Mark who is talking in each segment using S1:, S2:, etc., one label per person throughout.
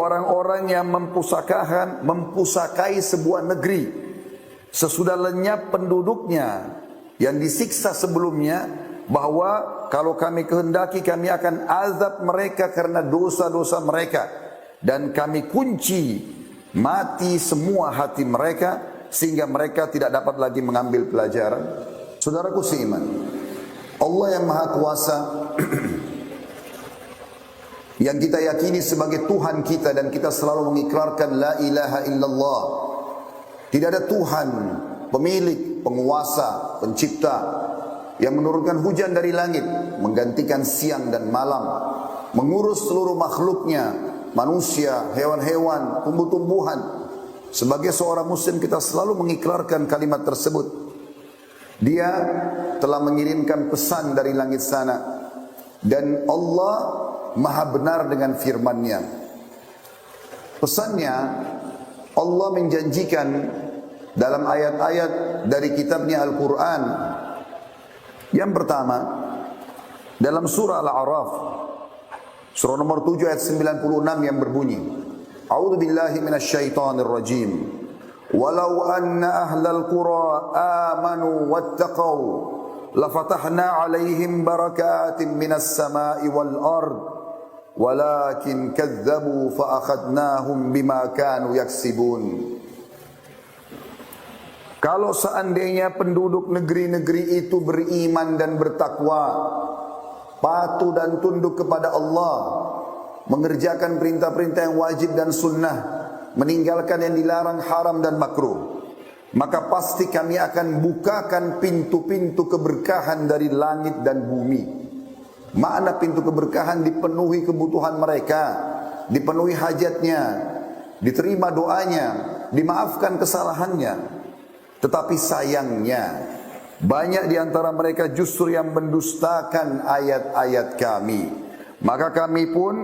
S1: orang-orang yang mempusakai sebuah negeri sesudah lenyap penduduknya yang disiksa sebelumnya, bahwa kalau kami kehendaki kami akan azab mereka karena dosa-dosa mereka, dan kami kunci mati semua hati mereka sehingga mereka tidak dapat lagi mengambil pelajaran. Saudaraku seiman, Allah yang Maha Kuasa yang kita yakini sebagai Tuhan kita, dan kita selalu mengikrarkan la ilaha illallah, tidak ada Tuhan, pemilik, penguasa, pencipta, yang menurunkan hujan dari langit, menggantikan siang dan malam, mengurus seluruh makhluknya, manusia, hewan-hewan, tumbuh-tumbuhan. Sebagai seorang muslim kita selalu mengikrarkan kalimat tersebut. Dia telah mengirimkan pesan dari langit sana, dan Allah Maha benar dengan firman-Nya. Pesannya, Allah menjanjikan dalam ayat-ayat dari kitabnya Al-Quran. Yang pertama, dalam surah Al-A'raf, surah nomor 7 ayat 96 yang berbunyi, A'udzu billahi minasyaitonir rajim. Walau anna ahlal qura amanu wattaqau lafatahna 'alaihim barakatin minas sama'i wal ard walakin kadzdzabu fa akhadnahum bima kanu yaksibun. Kalau seandainya penduduk negeri-negeri itu beriman dan bertakwa, patuh dan tunduk kepada Allah, mengerjakan perintah-perintah yang wajib dan sunnah, meninggalkan yang dilarang haram dan makruh, maka pasti kami akan bukakan pintu-pintu keberkahan dari langit dan bumi. Makna pintu keberkahan, dipenuhi kebutuhan mereka, dipenuhi hajatnya, diterima doanya, dimaafkan kesalahannya. Tetapi sayangnya, banyak di antara mereka justru yang mendustakan ayat-ayat kami. Maka kami pun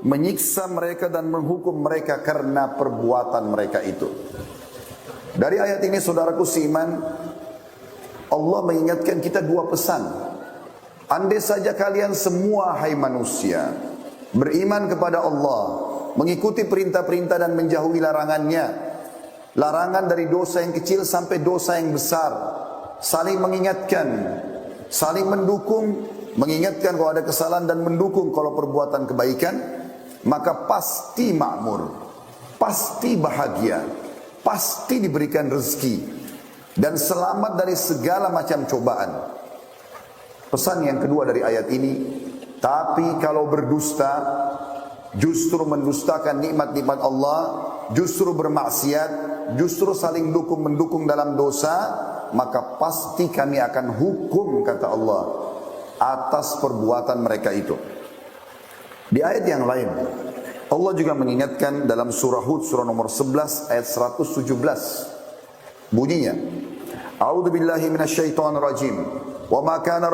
S1: menyiksa mereka dan menghukum mereka karena perbuatan mereka itu. Dari ayat ini saudaraku seiman, Allah mengingatkan kita dua pesan. Andai saja kalian semua hai manusia beriman kepada Allah, mengikuti perintah-perintah dan menjauhi larangannya, larangan dari dosa yang kecil sampai dosa yang besar, saling mengingatkan, saling mendukung, mengingatkan kalau ada kesalahan dan mendukung kalau perbuatan kebaikan, maka pasti makmur, pasti bahagia, pasti diberikan rezeki dan selamat dari segala macam cobaan. Pesan yang kedua dari ayat ini, tapi kalau berdusta, justru mendustakan nikmat-nikmat Allah, justru bermaksiat, justru saling mendukung dalam dosa, maka pasti kami akan hukum, kata Allah, atas perbuatan mereka itu. Di ayat yang lain, Allah juga mengingatkan dalam surah Hud, surah nomor 11 ayat 117. Bunyinya, A'udzu billahi minasyaitonir rajim. Wa ma kana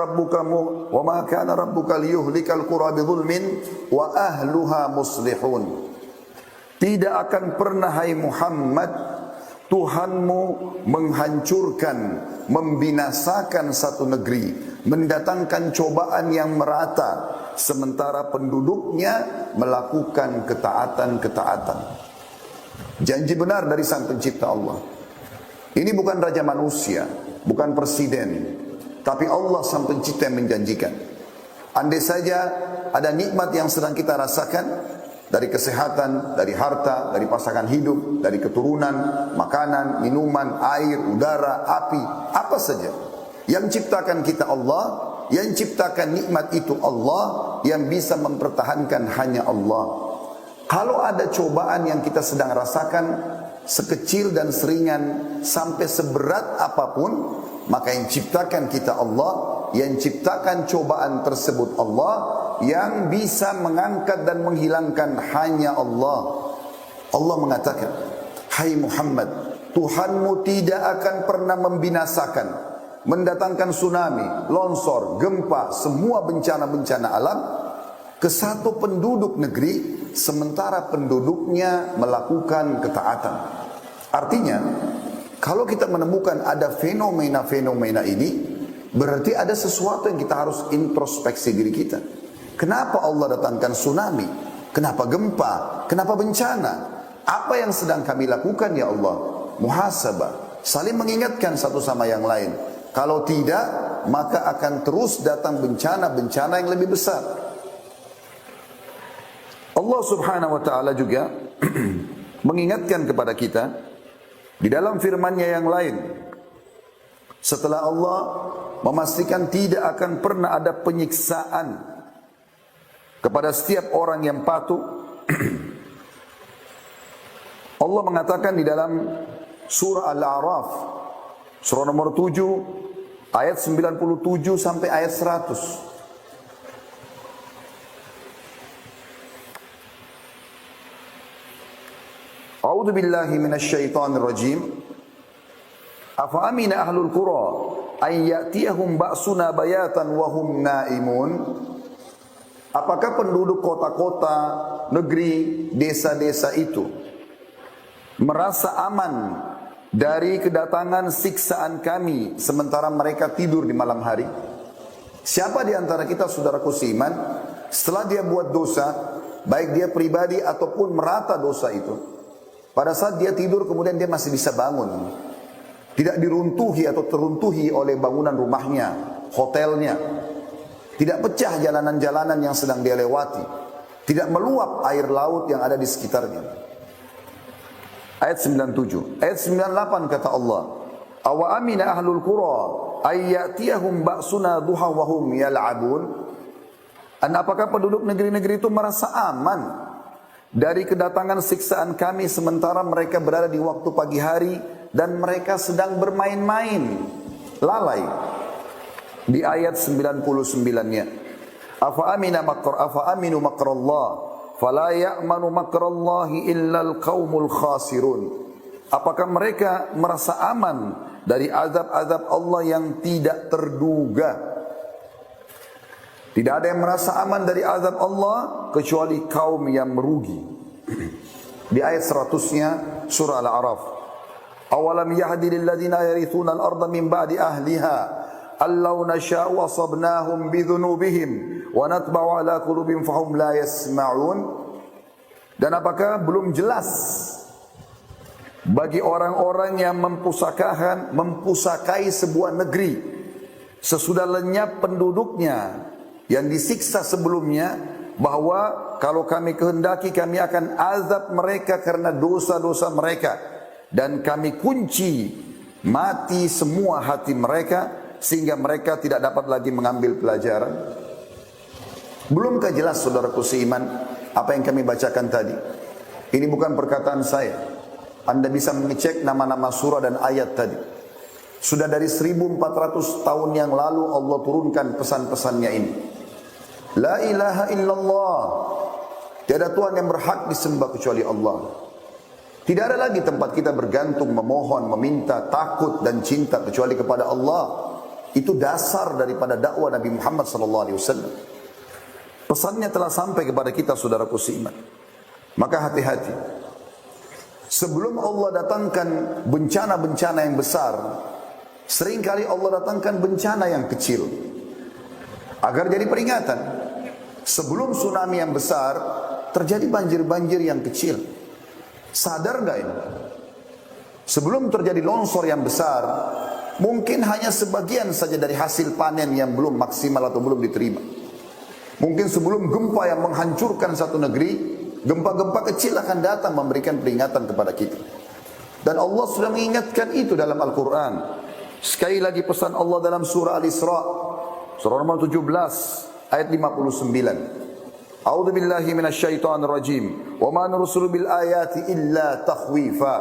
S1: rabbuka liyuhlikal qura bidzulmin wa ahluha muslihun. Tidak akan pernah hai Muhammad Tuhanmu menghancurkan, membinasakan satu negeri, mendatangkan cobaan yang merata, sementara penduduknya melakukan ketaatan-ketaatan. Janji benar dari Sang Pencipta Allah. Ini bukan raja manusia, bukan presiden, tapi Allah Sang Pencipta yang menjanjikan. Andai saja ada nikmat yang sedang kita rasakan, dari kesehatan, dari harta, dari pasangan hidup, dari keturunan, makanan, minuman, air, udara, api, apa saja. Yang ciptakan kita Allah, yang ciptakan nikmat itu Allah, yang bisa mempertahankan hanya Allah. Kalau ada cobaan yang kita sedang rasakan, sekecil dan seringan, sampai seberat apapun, maka yang ciptakan kita Allah, yang ciptakan cobaan tersebut Allah, yang bisa mengangkat dan menghilangkan hanya Allah. Allah mengatakan, hai Muhammad, Tuhanmu tidak akan pernah membinasakan, mendatangkan tsunami, longsor, gempa, semua bencana-bencana alam ke satu penduduk negeri, sementara penduduknya melakukan ketaatan. Artinya, kalau kita menemukan ada fenomena-fenomena ini, berarti ada sesuatu yang kita harus introspeksi diri kita. Kenapa Allah datangkan tsunami? Kenapa gempa? Kenapa bencana? Apa yang sedang kami lakukan ya Allah? Muhasabah. Saling mengingatkan satu sama yang lain. Kalau tidak, maka akan terus datang bencana-bencana yang lebih besar. Allah subhanahu wa ta'ala juga mengingatkan kepada kita di dalam firman-Nya yang lain. Setelah Allah memastikan tidak akan pernah ada penyiksaan kepada setiap orang yang patuh, Allah mengatakan di dalam surah Al-A'raf, surah nomor 7, ayat 97 sampai ayat 100. A'udzu billahi minasyaitonir rajim. Afa amina ahlul qura ay ya'tiyahum ba'suna bayatan wa hum naimun. Apakah penduduk kota-kota, negeri, desa-desa itu merasa aman dari kedatangan siksaan kami sementara mereka tidur di malam hari? Siapa di antara kita, saudaraku seiman, setelah dia buat dosa, baik dia pribadi ataupun merata dosa itu, pada saat dia tidur kemudian dia masih bisa bangun, tidak diruntuhi atau teruntuhi oleh bangunan rumahnya, hotelnya, tidak pecah jalanan-jalanan yang sedang dia lewati, tidak meluap air laut yang ada di sekitarnya. Ayat 97. Ayat 98 kata Allah, awa amina ahlul qura ay ya'tiyahum ba'suna duha wa hum yal'abun. Dan apakah penduduk negeri-negeri itu merasa aman dari kedatangan siksaan kami sementara mereka berada di waktu pagi hari dan mereka sedang bermain-main, lalai? Di ayat 99-nya, afa aminu makrallah fala ya'manu makrallahi illal qaumul khasirun. Apakah mereka merasa aman dari azab-azab Allah yang tidak terduga? Tidak ada yang merasa aman dari azab Allah kecuali kaum yang merugi. Di ayat 100-nya surah Al-A'raf, awalam yahdi lil ladzina yarithuna al-ardha min ba'di ahliha allau nasha'u asabnahum bidhunubihim wa natba'u ala qulubihim fahum la yasma'un. Dan apakah belum jelas bagi orang-orang yang mempusakai sebuah negeri sesudah lenyap penduduknya yang disiksa sebelumnya, bahwa kalau kami kehendaki kami akan azab mereka karena dosa-dosa mereka, dan kami kunci mati semua hati mereka sehingga mereka tidak dapat lagi mengambil pelajaran? Belumkah jelas, saudaraku seiman, apa yang kami bacakan tadi? Ini bukan perkataan saya. Anda bisa mengecek nama-nama surah dan ayat tadi. Sudah dari 1400 tahun yang lalu Allah turunkan pesan-pesannya ini. La ilaha illallah. Tiada Tuhan yang berhak disembah kecuali Allah. Tidak ada lagi tempat kita bergantung, memohon, meminta, takut dan cinta kecuali kepada Allah. Itu dasar daripada dakwah Nabi Muhammad SAW. Pesannya telah sampai kepada kita, saudaraku seiman. Maka hati-hati. Sebelum Allah datangkan bencana-bencana yang besar, seringkali Allah datangkan bencana yang kecil agar jadi peringatan. Sebelum tsunami yang besar, terjadi banjir-banjir yang kecil. Sadar gak ini? Sebelum terjadi longsor yang besar, mungkin hanya sebagian saja dari hasil panen yang belum maksimal atau belum diterima. Mungkin sebelum gempa yang menghancurkan satu negeri, gempa-gempa kecil akan datang memberikan peringatan kepada kita. Dan Allah sudah mengingatkan itu dalam Al-Quran. Sekali lagi pesan Allah dalam surah Al-Isra, surah nomor 17, ayat 59. A'udzu billahi minasyaitonir rajim. Wa ma nursulu bil ayati illa takhwifa.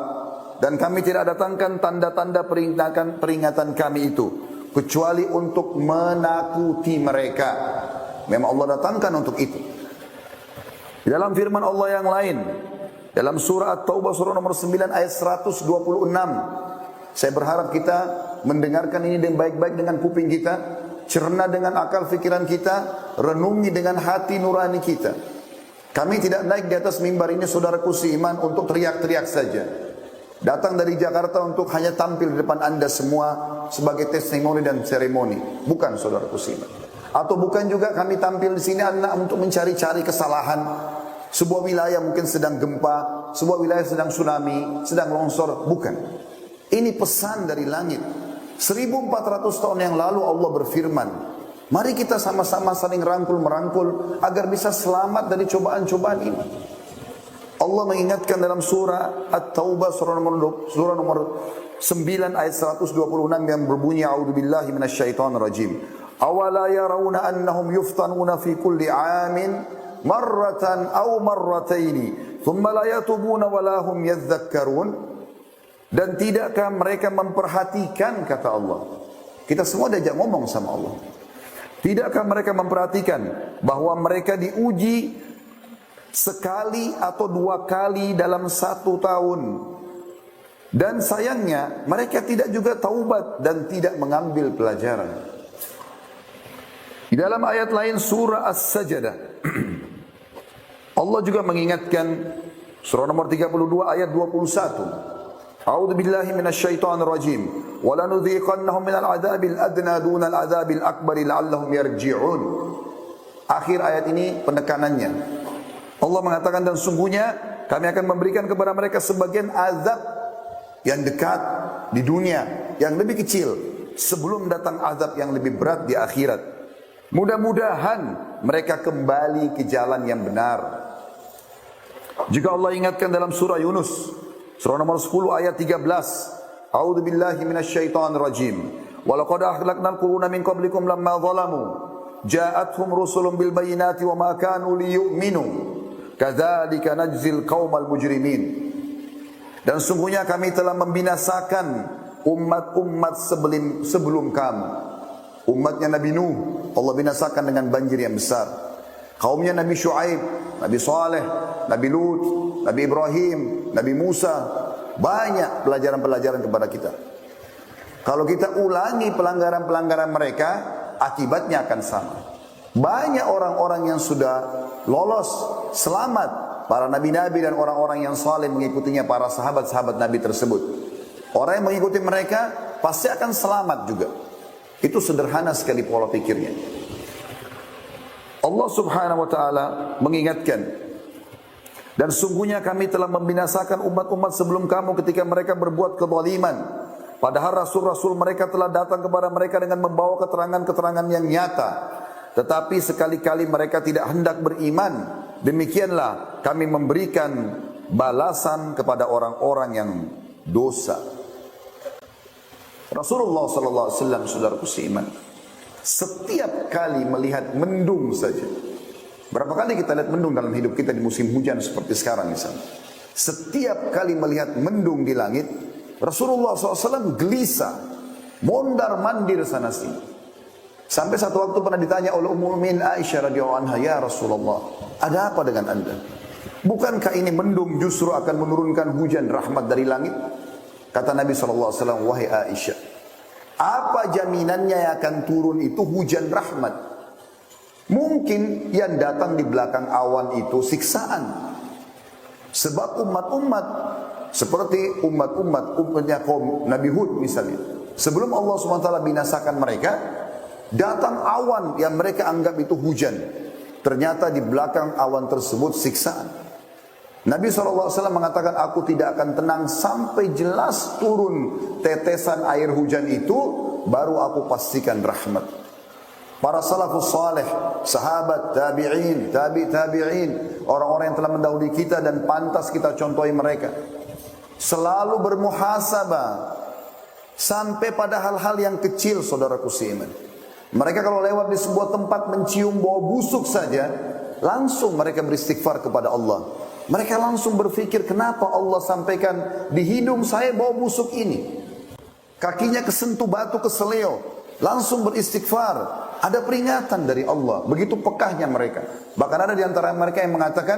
S1: Dan kami tidak datangkan tanda-tanda peringatan kami itu kecuali untuk menakuti mereka. Memang Allah datangkan untuk itu. Di dalam firman Allah yang lain, dalam surah At-Taubah surah nomor 9 ayat 126. Saya berharap kita mendengarkan ini dengan baik-baik dengan kuping kita, cerna dengan akal fikiran kita, renungi dengan hati nurani kita. Kami tidak naik di atas mimbar ini, saudaraku seiman, untuk teriak-teriak saja. Datang dari Jakarta untuk hanya tampil di depan Anda semua sebagai testimoni dan seremoni. Bukan, saudaraku seiman. Atau bukan juga kami tampil di sini anak untuk mencari-cari kesalahan, Sebuah wilayah mungkin sedang gempa, sebuah wilayah sedang tsunami, sedang longsor. Bukan. Ini pesan dari langit. 1400 tahun yang lalu Allah berfirman, mari kita sama-sama saling rangkul-merangkul agar bisa selamat dari cobaan-cobaan ini. Allah mengingatkan dalam surah At-Taubah surah nomor 9 ayat 126 yang berbunyi, a'udzubillahi minasyaitonirrajim. Awala yarawna annahum yuftanuna fi kulli 'amin marratan aw marrataini thumma la yatubuna wa la hum yadhakkarun. Dan tidakkah mereka memperhatikan, kata Allah. Kita semua diajak ngomong sama Allah. Tidakkah mereka memperhatikan bahwa mereka diuji sekali atau dua kali dalam satu tahun. Dan sayangnya mereka tidak juga taubat dan tidak mengambil pelajaran. Di dalam ayat lain surah As-Sajdah Allah juga mengingatkan, surah nomor 32 ayat 21. A'udzu billahi minasyaitonir rajim. Wa lanudhiqannahum minal 'adzabil adna dunal 'adzabil akbar la'allahum yarji'un. Akhir ayat ini penekanannya. Allah mengatakan, dan sungguhnya kami akan memberikan kepada mereka sebagian azab yang dekat di dunia, yang lebih kecil, sebelum datang azab yang lebih berat di akhirat. Mudah-mudahan mereka kembali ke jalan yang benar. Juga Allah ingatkan dalam surah Yunus, surah nomor 10 ayat 13. A'udzu billahi minasyaitonir rajim. Wa laqad ahlaknal quruna min qablikum lamma zalamu ja'atuhum rusulun bil bayyinati wa ma kanu liyu'minu kadzalika najzil qaumal mujrimin. Dan sungguhnya kami telah membinasakan umat-umat sebelum kamu. Umatnya Nabi Nuh Allah binasakan dengan banjir yang besar. Kaumnya Nabi Shu'aib, Nabi Saleh, Nabi Lut, Nabi Ibrahim, Nabi Musa. Banyak pelajaran-pelajaran kepada kita. Kalau kita ulangi pelanggaran-pelanggaran mereka, akibatnya akan sama. Banyak orang-orang yang sudah lolos, selamat. Para nabi-nabi dan orang-orang yang saleh mengikutinya, para sahabat-sahabat Nabi tersebut. Orang yang mengikuti mereka pasti akan selamat juga. Itu sederhana sekali pola pikirnya. Allah subhanahu wa ta'ala mengingatkan, dan sungguhnya kami telah membinasakan umat-umat sebelum kamu ketika mereka berbuat kezaliman. Padahal rasul-rasul mereka telah datang kepada mereka dengan membawa keterangan-keterangan yang nyata. Tetapi sekali-kali mereka tidak hendak beriman. Demikianlah kami memberikan balasan kepada orang-orang yang dosa. Rasulullah sallallahu alaihi wasallam, saudaraku seiman, setiap kali melihat mendung saja. Berapa kali kita lihat mendung dalam hidup kita di musim hujan seperti sekarang misalnya. Setiap kali melihat mendung di langit, Rasulullah SAW gelisah, mondar-mandir sana sini. Sampai satu waktu pernah ditanya oleh Ummul Mukminin Aisyah radhiyallahu anha, ya Rasulullah, ada apa dengan anda? Bukankah ini mendung justru akan menurunkan hujan rahmat dari langit? Kata Nabi SAW, wahai Aisyah, apa jaminannya yang akan turun itu hujan rahmat? Mungkin yang datang di belakang awan itu siksaan. Sebab umat-umat seperti umatnya kaum Nabi Hud misalnya, sebelum Allah SWT binasakan mereka, datang awan yang mereka anggap itu hujan. Ternyata di belakang awan tersebut siksaan. Nabi SAW mengatakan, aku tidak akan tenang sampai jelas turun tetesan air hujan itu, baru aku pastikan rahmat. Para salafus saleh, sahabat, tabi'in, tabi'in, orang-orang yang telah mendahului kita dan pantas kita contohi mereka, selalu bermuhasabah sampai pada hal-hal yang kecil, saudaraku seiman. Mereka kalau lewat di sebuah tempat mencium bau busuk saja, langsung mereka beristighfar kepada Allah. Mereka langsung berpikir, kenapa Allah sampaikan di hidung saya bau busuk ini? Kakinya kesentuh batu keseleo, langsung beristighfar. Ada peringatan dari Allah. Begitu pekahnya mereka. Bahkan ada di antara mereka yang mengatakan,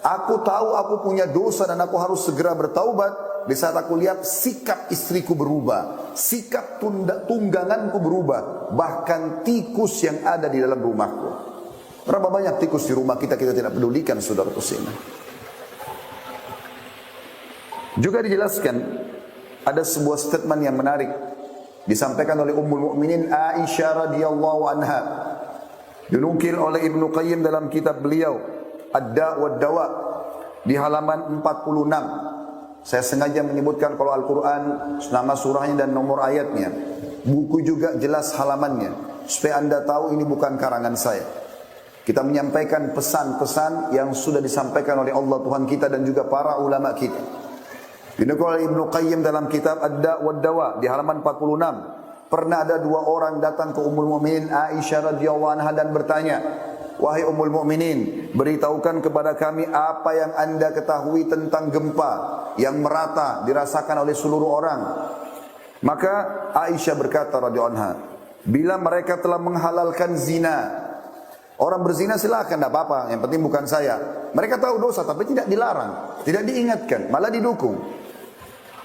S1: aku tahu aku punya dosa dan aku harus segera bertaubat. Di saat aku lihat sikap istriku berubah, sikap tungganganku berubah, bahkan tikus yang ada di dalam rumahku. Berapa banyak tikus di rumah kita tidak pedulikan, saudara seiman. Juga dijelaskan ada sebuah statement yang menarik disampaikan oleh Ummul Mukminin Aisyah radhiyallahu anha. Dinukil oleh Ibnu Qayyim dalam kitab beliau Ad-Da' wad-Dawa di halaman 46. Saya sengaja menyebutkan kalau Al-Quran nama surahnya dan nomor ayatnya. Buku juga jelas halamannya supaya Anda tahu ini bukan karangan saya. Kita menyampaikan pesan-pesan yang sudah disampaikan oleh Allah Tuhan kita dan juga para ulama kita. Dinukul oleh Ibnu Qayyim dalam kitab Ad-Da' wad-Dawa di halaman 46. Pernah ada dua orang datang ke Ummul Mukminin Aisyah radhiyallahu anha dan bertanya, "Wahai Ummul Mukminin, beritahukan kepada kami apa yang Anda ketahui tentang gempa yang merata dirasakan oleh seluruh orang." Maka Aisyah berkata radhiyallahu anha, "Bila mereka telah menghalalkan zina, orang berzina silakan, tidak apa-apa, yang penting bukan saya. Mereka tahu dosa tapi tidak dilarang, tidak diingatkan, malah didukung.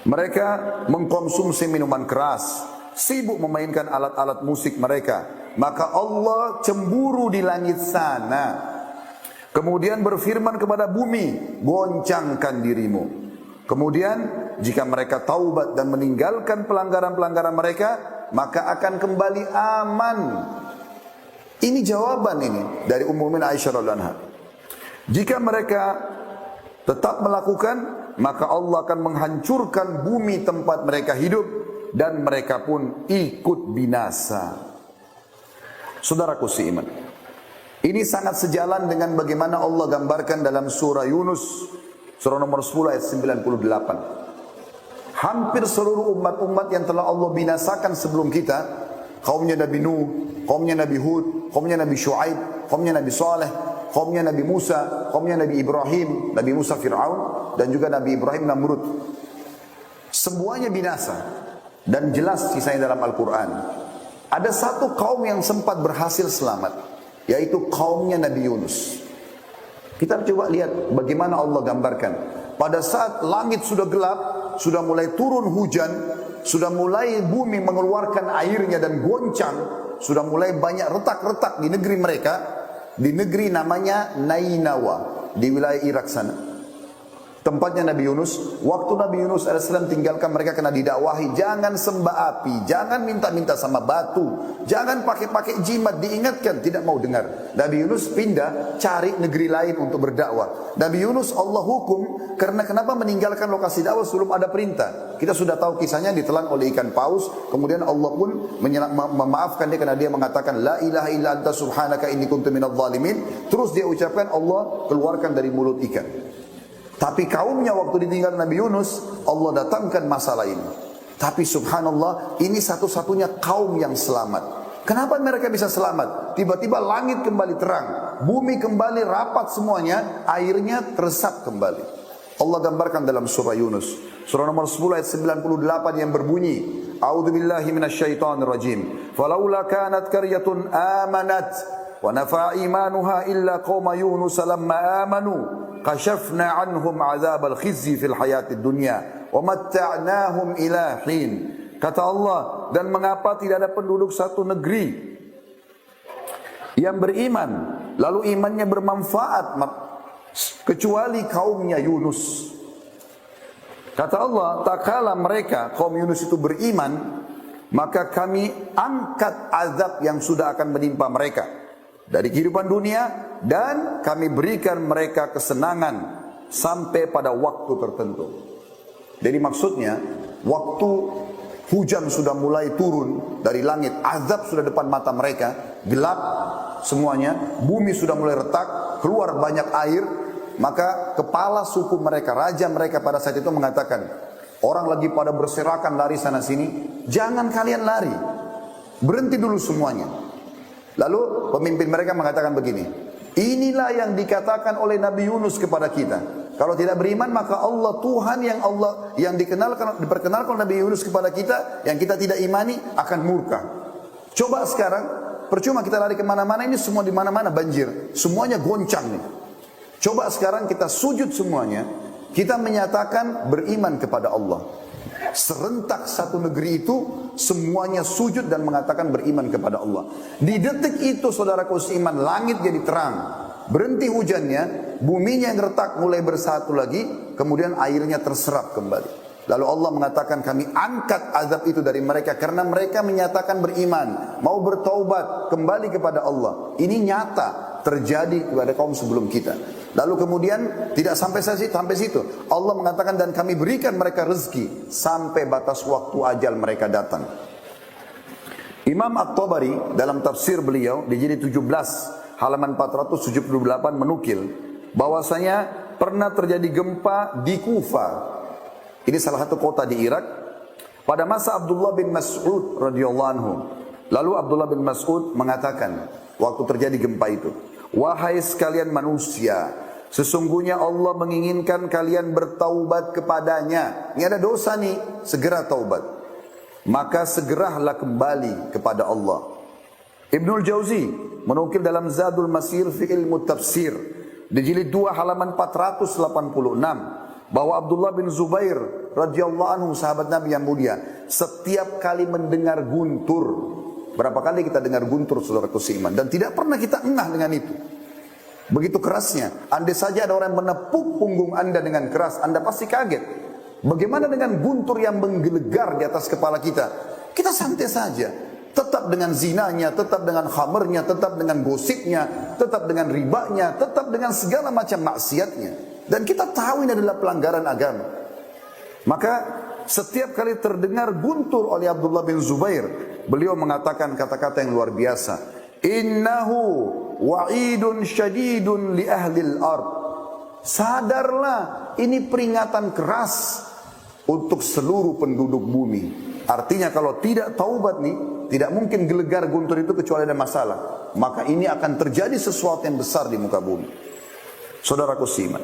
S1: Mereka mengkonsumsi minuman keras, sibuk memainkan alat-alat musik mereka. Maka Allah cemburu di langit sana. Kemudian berfirman kepada bumi, goncangkan dirimu. Kemudian jika mereka taubat dan meninggalkan pelanggaran-pelanggaran mereka, maka akan kembali aman." Ini jawaban ini dari Ummul Mukminin Aisyah radhiyallahu anha. Jika mereka tetap melakukan, maka Allah akan menghancurkan bumi tempat mereka hidup dan mereka pun ikut binasa. Saudaraku seiman, ini sangat sejalan dengan bagaimana Allah gambarkan dalam surah Yunus, surah nomor 10 ayat 98. Hampir seluruh umat-umat yang telah Allah binasakan sebelum kita, kaumnya Nabi Nuh, kaumnya Nabi Hud, kaumnya Nabi Shu'aib, kaumnya Nabi Saleh, kaumnya Nabi Musa, kaumnya Nabi Ibrahim, Nabi Musa Fir'aun, dan juga Nabi Ibrahim Namrud. Semuanya binasa dan jelas sisanya dalam Al-Quran. Ada satu kaum yang sempat berhasil selamat, yaitu kaumnya Nabi Yunus. Kita coba lihat bagaimana Allah gambarkan. Pada saat langit sudah gelap, sudah mulai turun hujan, sudah mulai bumi mengeluarkan airnya dan goncang, sudah mulai banyak retak-retak di negeri mereka, di negeri namanya Nainawa, di wilayah Irak sana. Tempatnya Nabi Yunus. Waktu Nabi Yunus AS tinggalkan mereka kena didakwahi, jangan sembah api, jangan minta-minta sama batu, jangan pakai-pakai jimat, diingatkan, tidak mau dengar. Nabi Yunus pindah cari negeri lain untuk berdakwah. Nabi Yunus Allah hukum karena kenapa meninggalkan lokasi dakwah sebelum ada perintah. Kita sudah tahu kisahnya, ditelan oleh ikan paus, kemudian Allah pun memaafkan dia karena dia mengatakan la ilaha illa anta subhanaka inni kuntu minadh dhalimin. Terus dia ucapkan, Allah keluarkan dari mulut ikan. Tapi kaumnya waktu ditinggal Nabi Yunus, Allah datangkan masalah ini. Tapi subhanallah, ini satu-satunya kaum yang selamat. Kenapa mereka bisa selamat? Tiba-tiba langit kembali terang, bumi kembali rapat semuanya, airnya teresap kembali. Allah gambarkan dalam surah Yunus, surah nomor 10 ayat 98 yang berbunyi, A'udzubillahi minasyaitonirrajim. Falaula kanat qaryatun amanat wa nafa'a imanuha illa qauma Yunus lamma amanu kashafna anhum azabal khizyi fil hayatid dunya wa matta'nahum ila hin. Kata Allah, dan mengapa tidak ada penduduk satu negeri yang beriman lalu imannya bermanfaat kecuali kaumnya Yunus. Kata Allah, tak kala mereka kaum Yunus itu beriman, maka kami angkat azab yang sudah akan menimpa mereka dari kehidupan dunia, dan kami berikan mereka kesenangan sampai pada waktu tertentu. Jadi maksudnya, waktu hujan sudah mulai turun dari langit, azab sudah depan mata mereka, gelap semuanya, bumi sudah mulai retak, keluar banyak air, maka kepala suku mereka, raja mereka pada saat itu mengatakan, orang lagi pada berserakan lari sana sini, jangan kalian lari, berhenti dulu semuanya. Lalu pemimpin mereka mengatakan begini, inilah yang dikatakan oleh Nabi Yunus kepada kita. Kalau tidak beriman, maka Allah Tuhan yang diperkenalkan Nabi Yunus kepada kita, yang kita tidak imani, akan murka. Coba sekarang, percuma kita lari kemana-mana, ini semua di mana-mana banjir, semuanya goncang nih. Coba sekarang kita sujud semuanya, kita menyatakan beriman kepada Allah. Serentak satu negeri itu semuanya sujud dan mengatakan beriman kepada Allah. Di detik itu saudaraku seiman, langit jadi terang, berhenti hujannya, buminya yang retak mulai bersatu lagi, kemudian airnya terserap kembali. Lalu Allah mengatakan, kami angkat azab itu dari mereka karena mereka menyatakan beriman, mau bertaubat, kembali kepada Allah. Ini nyata. terjadi kepada kaum sebelum kita. Lalu kemudian tidak sampai situ. Allah mengatakan dan kami berikan mereka rezeki sampai batas waktu ajal mereka datang. Imam At-Tabari dalam tafsir beliau di jilid 17 halaman 478 menukil bahwasanya pernah terjadi gempa di Kufa. Ini salah satu kota di Irak pada masa Abdullah bin Mas'ud radhiyallahu anhu. Lalu Abdullah bin Mas'ud mengatakan waktu terjadi gempa itu, wahai sekalian manusia, sesungguhnya Allah menginginkan kalian bertaubat kepadanya. Ini ada dosa nih, segera taubat. Maka segeralah kembali kepada Allah. Ibnul Jauzi menukil dalam Zadul Masir fi ilmu tafsir di jilid 2 halaman 486 bahwa Abdullah bin Zubair radhiyallahu anhu sahabat Nabi yang mulia setiap kali mendengar guntur. Berapa kali kita dengar guntur saudaraku seiman dan tidak pernah kita engah dengan itu. Begitu kerasnya. Andai saja ada orang yang menepuk punggung Anda dengan keras, Anda pasti kaget. Bagaimana dengan guntur yang menggelegar di atas kepala kita? Kita santai saja. Tetap dengan zinanya, tetap dengan khamernya, tetap dengan gosipnya, tetap dengan ribanya, tetap dengan segala macam maksiatnya. Dan kita tahu ini adalah pelanggaran agama. Maka setiap kali terdengar guntur oleh Abdullah bin Zubair, beliau mengatakan kata-kata yang luar biasa. Innahu wa'idun syadidun li ahlil ard. Sadarlah, ini peringatan keras untuk seluruh penduduk bumi. Artinya kalau tidak taubat nih, tidak mungkin gelegar guntur itu kecuali ada masalah. Maka ini akan terjadi sesuatu yang besar di muka bumi. Saudaraku seiman,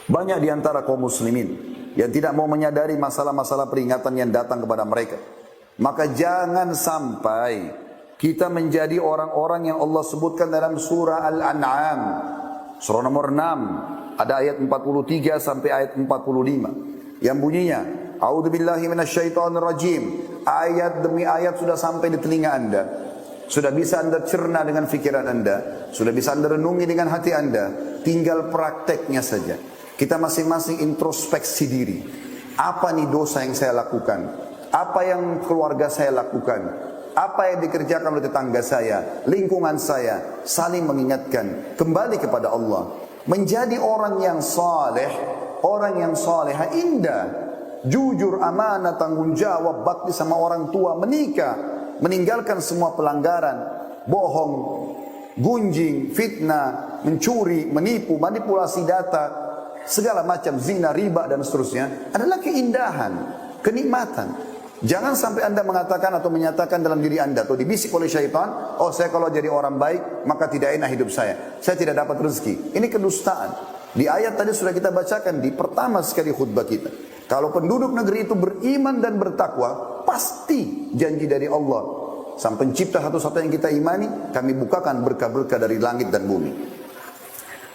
S1: banyak di antara kaum muslimin yang tidak mau menyadari masalah-masalah peringatan yang datang kepada mereka. Maka jangan sampai kita menjadi orang-orang yang Allah sebutkan dalam surah Al-An'am. Surah nomor 6. Ada ayat 43 sampai ayat 45. Yang bunyinya, A'udzubillahi minasyaitonirrajim. Ayat demi ayat sudah sampai di telinga Anda. Sudah bisa Anda cerna dengan fikiran Anda. Sudah bisa Anda renungi dengan hati Anda. Tinggal prakteknya saja. Kita masing-masing introspeksi diri. Apa nih dosa yang saya lakukan? Apa yang keluarga saya lakukan? Apa yang dikerjakan oleh tetangga saya? Lingkungan saya? Saling mengingatkan. Kembali kepada Allah. Menjadi orang yang saleh. Orang yang salehah indah. Jujur, amanah, tanggung jawab, bakti sama orang tua, menikah. Meninggalkan semua pelanggaran. Bohong, gunjing, fitnah, mencuri, menipu, manipulasi data. Segala macam zina, riba dan seterusnya adalah keindahan, kenikmatan. Jangan sampai Anda mengatakan atau menyatakan dalam diri Anda atau dibisik oleh syaitan, oh saya kalau jadi orang baik maka tidak enak hidup saya tidak dapat rezeki. Ini kedustaan. Di ayat tadi sudah kita bacakan di pertama sekali khutbah kita. Kalau penduduk negeri itu beriman dan bertakwa, pasti janji dari Allah sang pencipta satu-satu yang kita imani, kami bukakan berkah-berkah dari langit dan bumi.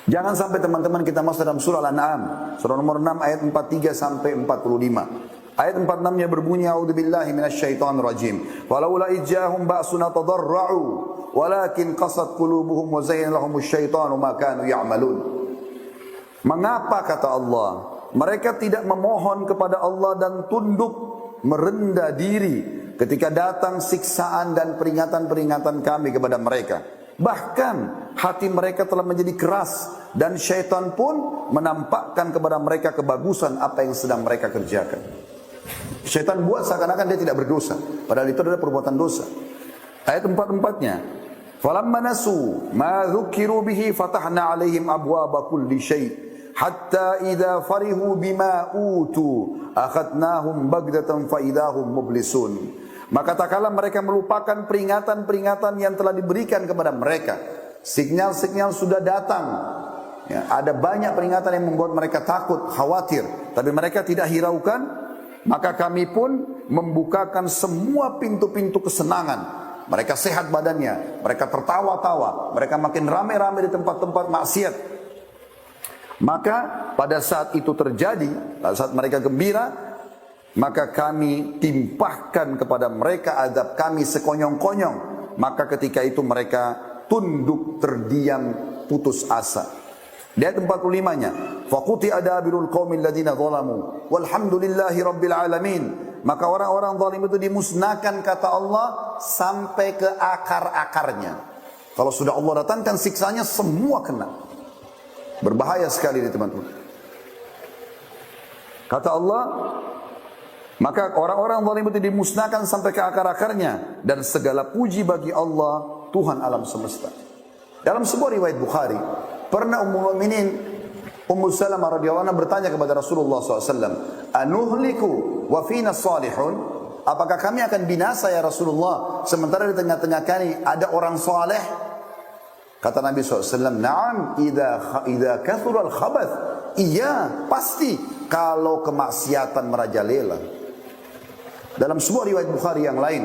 S1: Jangan sampai teman-teman kita masuk dalam surah Al-An'am, surah nomor 6 ayat 43 sampai 45. Ayat 46-nya berbunyi, A'udzubillahi minasyaitonirrajim. Walaula ijjahum ba'suna tadarra'u, walakin qasat qulubuhum wa zayyana lahumus syaitanu ma kanu ya'malun. Mengapa kata Allah, mereka tidak memohon kepada Allah dan tunduk merendah diri ketika datang siksaan dan peringatan-peringatan kami kepada mereka. Bahkan hati mereka telah menjadi keras dan syaitan pun menampakkan kepada mereka kebagusan apa yang sedang mereka kerjakan. Syaitan buat seakan-akan dia tidak berdosa, padahal itu adalah perbuatan dosa. Ayat 4-4-nya, falamma nasu ma dzukiru bihi fatahna 'alaihim abwaaba kulli syai' hatta idza farihu bima utu akhadnahum baghdatan fa idahum mublisun. Maka tak kala mereka melupakan peringatan-peringatan yang telah diberikan kepada mereka. Sinyal-sinyal sudah datang. Ya, ada banyak peringatan yang membuat mereka takut, khawatir. Tapi mereka tidak hiraukan. Maka kami pun membukakan semua pintu-pintu kesenangan. Mereka sehat badannya. Mereka tertawa-tawa. Mereka makin ramai-ramai di tempat-tempat maksiat. Maka pada saat itu terjadi, pada saat mereka gembira, maka kami timpahkan kepada mereka azab kami sekonyong-konyong. Maka ketika itu mereka tunduk, terdiam, putus asa. Di ayat 45-nya, faquti adabirul qaumil ladzina zalamu walhamdulillahi rabbil alamin. Maka orang-orang zalim itu dimusnahkan kata Allah sampai ke akar-akarnya. Kalau sudah Allah datangkan siksanya, semua kena. Berbahaya sekali ini teman-teman. Kata Allah, maka orang-orang zalim itu dimusnahkan sampai ke akar-akarnya, dan segala puji bagi Allah, Tuhan alam semesta. Dalam sebuah riwayat Bukhari, pernah Ummul Mukminin Ummu Salamah radhiyallahu anha bertanya kepada Rasulullah SAW, "Anuhliku wa fina salihun?" Apakah kami akan binasa ya Rasulullah, sementara di tengah-tengah kami ada orang saleh? Kata Nabi SAW, "Na'am, idza kathura al-khabath." Iya, pasti kalau kemaksiatan merajalela. Dalam sebuah riwayat Bukhari yang lain,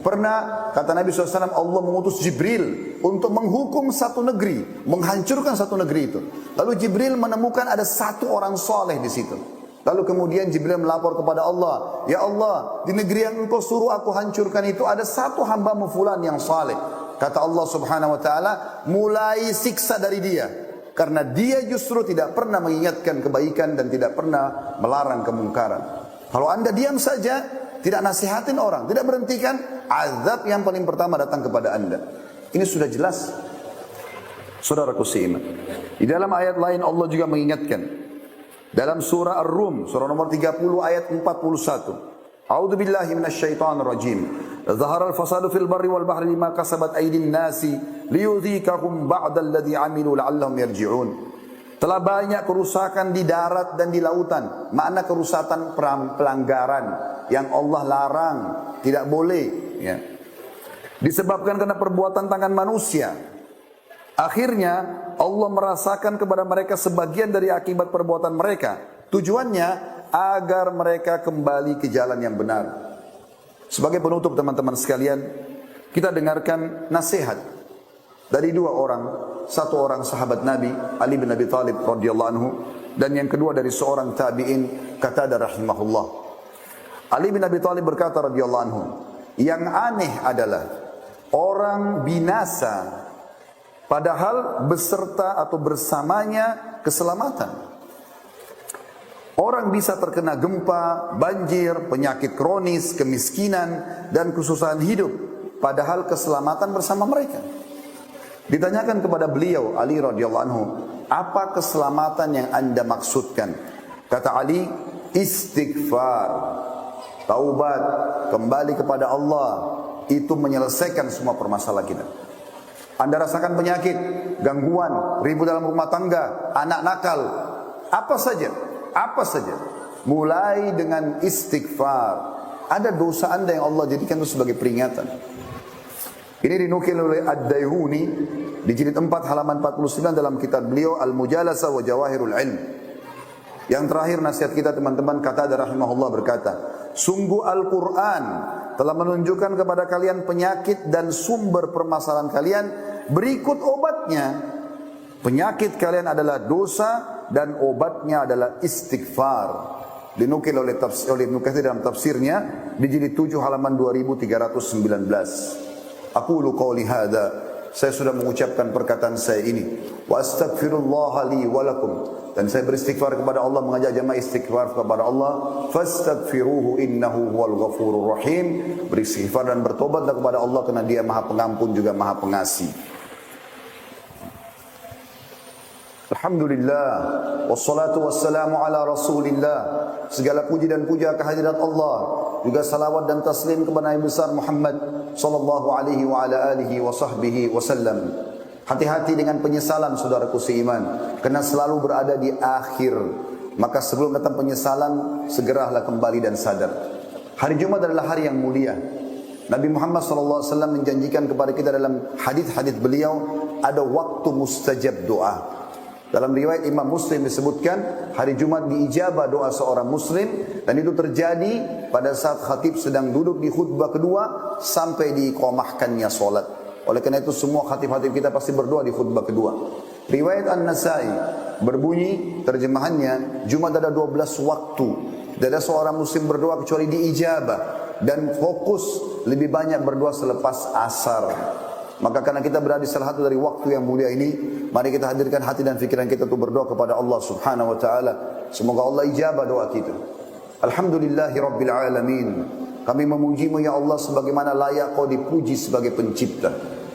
S1: pernah kata Nabi SAW, Allah mengutus Jibril untuk menghukum satu negeri, menghancurkan satu negeri itu. Lalu Jibril menemukan ada satu orang soleh di situ. Lalu kemudian Jibril melapor kepada Allah, "Ya Allah, di negeri yang engkau suruh aku hancurkan itu ada satu hamba-Mu fulan yang saleh." Kata Allah Subhanahu wa taala, mulai siksa dari dia, karena dia justru tidak pernah mengingatkan kebaikan dan tidak pernah melarang kemungkaran. Kalau Anda diam saja, tidak nasihatin orang, tidak berhentikan, azab yang paling pertama datang kepada Anda. Ini sudah jelas. Saudaraku seiman, di dalam ayat lain Allah juga mengingatkan. Dalam surah Ar-Rum, surah nomor 30 ayat 41. A'udzu billahi minasyaitonir rajim. Zahara al-fasadu fil barri wal bahri bima kasabat aydin nasi liyudhikahum ba'da alladhi 'amilu la'allahum yarji'un. Telah banyak kerusakan di darat dan di lautan. Makna kerusakan pelanggaran yang Allah larang, tidak boleh, ya. Disebabkan karena perbuatan tangan manusia. Akhirnya Allah merasakan kepada mereka sebagian dari akibat perbuatan mereka. Tujuannya agar mereka kembali ke jalan yang benar. Sebagai penutup teman-teman sekalian, kita dengarkan nasihat dari dua orang. Satu orang sahabat Nabi, Ali bin Abi Thalib radhiyallahu anhu, dan yang kedua dari seorang tabi'in, Qatadah rahimahullah. Ali bin Abi Thalib berkata radhiyallahu anhu, yang aneh adalah orang binasa padahal beserta atau bersamanya keselamatan. Orang bisa terkena gempa, banjir, penyakit kronis, kemiskinan, dan kesusahan hidup, padahal keselamatan bersama mereka. Ditanyakan kepada beliau, Ali radhiyallahu anhu, apa keselamatan yang Anda maksudkan? Kata Ali, istighfar, taubat, kembali kepada Allah, itu menyelesaikan semua permasalahan kita. Anda rasakan penyakit, gangguan, ribut dalam rumah tangga, anak nakal, apa saja, mulai dengan istighfar. Ada dosa Anda yang Allah jadikan itu sebagai peringatan. Ini dinukil oleh Ad-Daihuni di jilid 4 halaman 49 dalam kitab beliau Al-Mujalasa wa Jawahirul Ilm. Yang terakhir nasihat kita teman-teman, Qatadah rahimahullah berkata, sungguh Al-Quran telah menunjukkan kepada kalian penyakit dan sumber permasalahan kalian, berikut obatnya. Penyakit kalian adalah dosa dan obatnya adalah istighfar. Dinukil oleh Ibnu Katsir dalam tafsirnya di jilid 7 halaman 2319. Aqulu qawli hadza, saya sudah mengucapkan perkataan saya ini, wa astaghfirullah li wa lakum, dan saya beristighfar kepada Allah, mengajak jamaah istighfar kepada Allah, fastaghfiruhu innahu huwal ghafurur rahim. Beristighfar dan bertobatlah kepada Allah karena Dia Maha Pengampun juga Maha Pengasih. Alhamdulillah, wassalatu wassalamu ala Rasulillah. Segala puji dan puja kehadirat Allah, juga salawat dan taslim kepada Nabi besar Muhammad sallallahu alaihi wa ala alihi wa sahbihi wasallam. Hati-hati dengan penyesalan saudaraku seiman, karena selalu berada di akhir. Maka sebelum datang penyesalan, segeralah kembali dan sadar. Hari Jumat adalah hari yang mulia. Nabi Muhammad sallallahu alaihi wasallam menjanjikan kepada kita dalam hadis-hadis beliau, ada waktu mustajab doa. Dalam riwayat Imam Muslim disebutkan hari Jumat diijabah doa seorang muslim, dan itu terjadi pada saat khatib sedang duduk di khutbah kedua sampai diiqamahkannya solat. Oleh karena itu semua khatib-khatib kita pasti berdoa di khutbah kedua. Riwayat An-Nasai berbunyi terjemahannya, Jumat ada 12 waktu. Tidak ada seorang muslim berdoa kecuali diijabah, dan fokus lebih banyak berdoa selepas asar. Maka karena kita berada di salah satu dari waktu yang mulia ini, mari kita hadirkan hati dan fikiran kita untuk berdoa kepada Allah Subhanahu wa taala. Semoga Allah ijabah doa kita. Alhamdulillahi rabbil alamin. Kami memuji-Mu ya Allah sebagaimana layak Kau dipuji sebagai pencipta.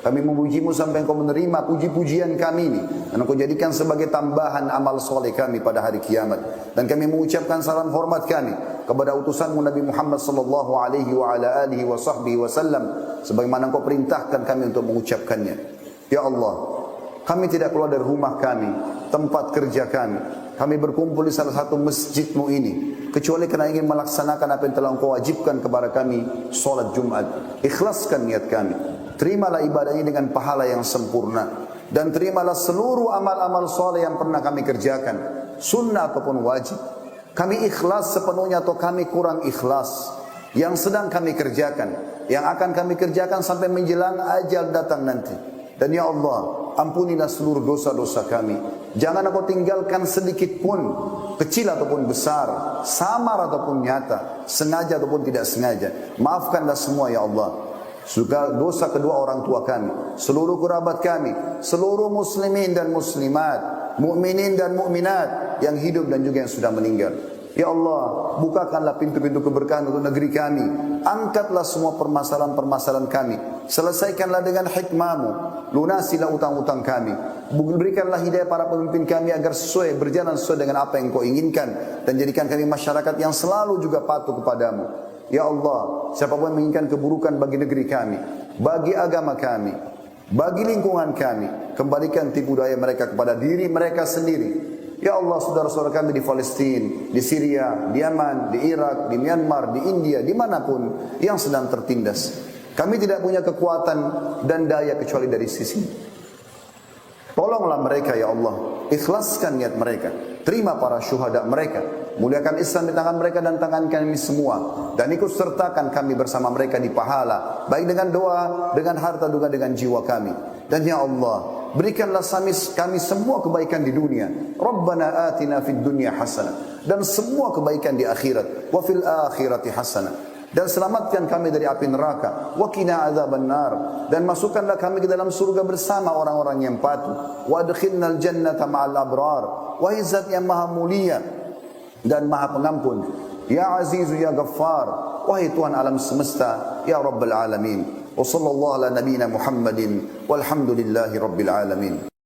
S1: Kami memujimu sampai engkau menerima puji-pujian kami ini. Dan engkau jadikan sebagai tambahan amal soleh kami pada hari kiamat. Dan kami mengucapkan salam hormat kami kepada utusanmu Nabi Muhammad sallallahu alaihi wa ala alihi wa sahbihi wasallam, sebagaimana engkau perintahkan kami untuk mengucapkannya. Ya Allah, kami tidak keluar dari rumah kami, tempat kerja kami. Kami berkumpul di salah satu masjidmu ini, kecuali kerana ingin melaksanakan apa yang telah engkau wajibkan kepada kami, solat Jumat. Ikhlaskan niat kami. Terimalah ibadah ini dengan pahala yang sempurna. Dan terimalah seluruh amal-amal soleh yang pernah kami kerjakan, sunnah ataupun wajib. Kami ikhlas sepenuhnya atau kami kurang ikhlas, yang sedang kami kerjakan, yang akan kami kerjakan sampai menjelang ajal datang nanti. Dan ya Allah, ampunilah seluruh dosa-dosa kami. Jangan engkau tinggalkan sedikit pun, kecil ataupun besar, samar ataupun nyata, sengaja ataupun tidak sengaja. Maafkanlah semua ya Allah. Juga dosa kedua orang tua kami, seluruh kerabat kami, seluruh muslimin dan muslimat, mukminin dan mukminat yang hidup dan juga yang sudah meninggal. Ya Allah, bukakanlah pintu-pintu keberkahan untuk negeri kami. Angkatlah semua permasalahan-permasalahan kami. Selesaikanlah dengan hikmah-Mu. Lunasilah utang-utang kami. Berikanlah hidayah para pemimpin kami agar berjalan sesuai dengan apa yang Kau inginkan. Dan jadikan kami masyarakat yang selalu juga patuh kepadamu. Ya Allah, siapapun yang menginginkan keburukan bagi negeri kami, bagi agama kami, bagi lingkungan kami, kembalikan tipu daya mereka kepada diri mereka sendiri. Ya Allah, saudara-saudara kami di Palestina, di Syria, di Yaman, di Irak, di Myanmar, di India, dimanapun yang sedang tertindas. Kami tidak punya kekuatan dan daya kecuali dari sisi. Tolonglah mereka ya Allah, ikhlaskan niat mereka, terima para syuhada mereka, muliakan Islam di tangan mereka dan tangan kami semua, dan ikut sertakan kami bersama mereka di pahala, baik dengan doa, dengan harta, juga dengan jiwa kami. Dan ya Allah, berikanlah kami semua kebaikan di dunia. Rabbana atina fid dunya hasanah, dan semua kebaikan di akhirat. Wa fil akhirati hasanah, dan selamatkan kami dari api neraka. Wa qina adzabannar, dan masukkanlah kami ke dalam surga bersama orang-orang yang patuh. Wa adkhilnal jannata ma'al abrar, wahai Zat yang maha mulia dan maha pengampun. Ya Azizu ya Ghaffar, wahai Tuhan alam semesta, ya Rabbal alamin. Wa sallallahu ala nabiyyina Muhammadin walhamdulillahi rabbil alamin.